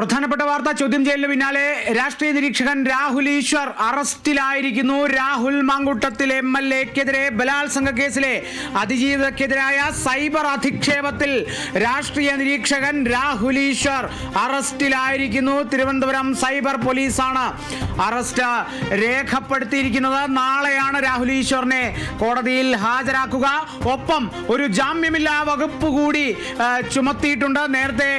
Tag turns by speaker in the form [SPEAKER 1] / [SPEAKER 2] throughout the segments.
[SPEAKER 1] പ്രധാനപ്പെട്ട വാർത്ത ചോദ്യം ചെയ്യലിന് പിന്നാലെ രാഷ്ട്രീയ നിരീക്ഷകൻ രാഹുൽ ഈശ്വർ അറസ്റ്റിലായിരിക്കുന്നു. രാഹുൽ മാങ്കൂട്ടത്തിൽ MLA-ക്കെതിരെ ബലാത്സംഗ കേസിലെ അതിജീവിതക്കെതിരായ സൈബർ അധിക്ഷേപത്തിൽ രാഷ്ട്രീയ നിരീക്ഷകൻ രാഹുൽ ഈശ്വർ അറസ്റ്റിലായിരിക്കുന്നു. തിരുവനന്തപുരം സൈബർ പോലീസാണ് അറസ്റ്റ് രേഖപ്പെടുത്തിയിരിക്കുന്നത്. നാളെയാണ് രാഹുൽ ഈശ്വറിനെ കോടതിയിൽ ഹാജരാക്കുക. ഒപ്പം ഒരു ജാമ്യമില്ലാ വകുപ്പ് കൂടി ചുമത്തിയിട്ടുണ്ട്. നേരത്തെ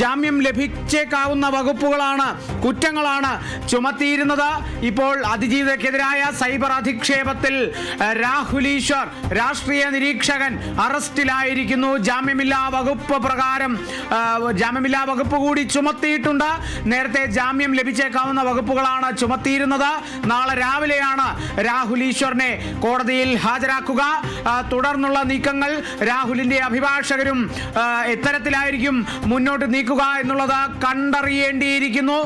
[SPEAKER 1] ജാമ്യം ലഭിച്ചേക്കാവുന്ന വകുപ്പുകളാണ്, കുറ്റങ്ങളാണ് ചുമത്തിയിരുന്നത്. ഇപ്പോൾ അതിജീവിതക്കെതിരായ സൈബർ അധിക്ഷേപത്തിൽ രാഹുൽ ഈശ്വർ രാഷ്ട്രീയ നിരീക്ഷകൻ അറസ്റ്റിലായിരിക്കുന്നു. ജാമ്യമില്ലാ വകുപ്പ് പ്രകാരം ജാമ്യമില്ലാ വകുപ്പ് കൂടി ചുമത്തിയിട്ടുണ്ട്. നേരത്തെ ജാമ്യം ലഭിച്ചേക്കാവുന്ന വകുപ്പുകളാണ് ചുമത്തിയിരുന്നത്. നാളെ രാവിലെയാണ് രാഹുൽ ഈശ്വറിനെ കോടതിയിൽ ഹാജരാക്കുക. തുടർന്നുള്ള നീക്കങ്ങൾ രാഹുലിന്റെ അഭിഭാഷകരും എത്തരത്തിലായിരിക്കും മുന്നോട്ട് നീക്കുക എന്നുള്ളത് കണ്ടറിയേണ്ടിയിരിക്കുന്നു.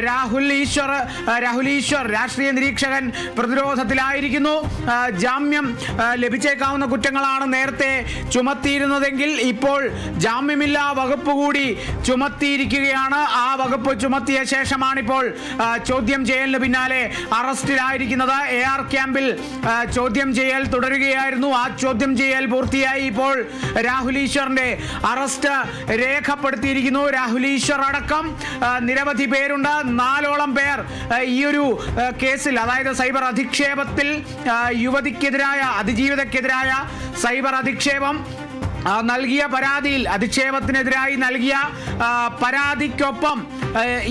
[SPEAKER 1] രാഹുൽ ഈശ്വർ രാഷ്ട്രീയ നിരീക്ഷകൻ പ്രതിരോധത്തിലായിരിക്കുന്നു. ജാമ്യം ലഭിച്ചേക്കാവുന്ന കുറ്റങ്ങളാണ് നേരത്തെ ചുമത്തിയിരുന്നതെങ്കിൽ ഇപ്പോൾ ജാമ്യമില്ലാ വകുപ്പ് കൂടി ചുമത്തിയിരിക്കുകയാണ്. ആ വകുപ്പ് ചുമത്തിയ ശേഷമാണിപ്പോൾ ചോദ്യം ചെയ്യലിന് പിന്നാലെ അറസ്റ്റിലായിരിക്കുന്നത്. AR ക്യാമ്പിൽ ചോദ്യം ചെയ്യൽ തുടരുകയായിരുന്നു. ആ ചോദ്യം ചെയ്യൽ പൂർത്തിയായി ഇപ്പോൾ രാഹുൽ ഈശ്വറിന്റെ അറസ്റ്റ് രേഖപ്പെടുത്തിയിരിക്കുന്നു. രാഹുൽ ഈശ്വർ അടക്കം നിരവധി പേരുണ്ട്. 4ഓളം പേർ ഈ ഒരു കേസിൽ, അതായത് സൈബർ അധിക്ഷേപത്തിൽ യുവതിക്കെതിരായ അതിജീവിതക്കെതിരായ സൈബർ അധിക്ഷേപം നൽകിയ പരാതിയിൽ, അധിക്ഷേപത്തിനെതിരായി നൽകിയ പരാതിക്കൊപ്പം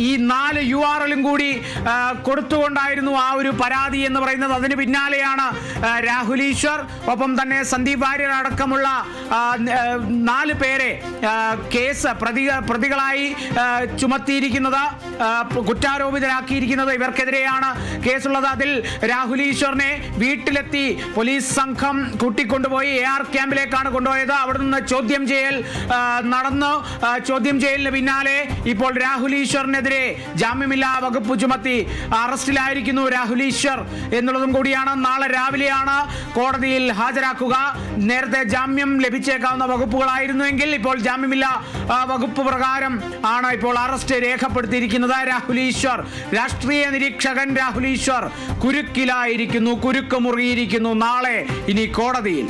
[SPEAKER 1] ഈ 4 URL കൂടി കൊടുത്തുകൊണ്ടായിരുന്നു ആ ഒരു പരാതി എന്ന് പറയുന്നത്. അതിന് പിന്നാലെയാണ് രാഹുൽ ഈശ്വർ ഒപ്പം തന്നെ സന്ദീപ് വാര്യർ അടക്കമുള്ള 4 പേരെ കേസ് പ്രതികളായി ചുമത്തിയിരിക്കുന്നത്, കുറ്റാരോപിതരാക്കിയിരിക്കുന്നത്. ഇവർക്കെതിരെയാണ് കേസുള്ളത്. അതിൽ രാഹുൽ ഈശ്വറിനെ വീട്ടിലെത്തി പോലീസ് സംഘം കൂട്ടിക്കൊണ്ടുപോയി AR ക്യാമ്പിലേക്കാണ് കൊണ്ടുപോയത്. അവിടെ നിന്ന് ചോദ്യം ചെയ്യൽ നടന്നു. ചോദ്യം ചെയ്യലിന് പിന്നാലെ ഇപ്പോൾ രാഹുൽ ഈശ്വറിനെതിരെ ജാമ്യമില്ലാ വകുപ്പ് ചുമത്തി അറസ്റ്റിലായിരിക്കുന്നു രാഹുൽ ഈശ്വർ എന്നുള്ളതും കൂടിയാണ്. നാളെ രാവിലെയാണ് കോടതിയിൽ ഹാജരാക്കുക. നേരത്തെ ജാമ്യം ലഭിച്ചേക്കാവുന്ന വകുപ്പുകളായിരുന്നുവെങ്കിൽ ഇപ്പോൾ ജാമ്യമില്ലാ വകുപ്പ് പ്രകാരം ആണ് ഇപ്പോൾ അറസ്റ്റ് രേഖപ്പെടുത്തിയിരിക്കുന്നത്. രാഹുൽ ഈശ്വർ, രാഷ്ട്രീയ നിരീക്ഷകൻ രാഹുൽ ഈശ്വർ കുരുക്കിലായിരിക്കുന്നു, കുരുക്ക് മുറിയിരിക്കുന്നു. നാളെ ഇനി കോടതിയിൽ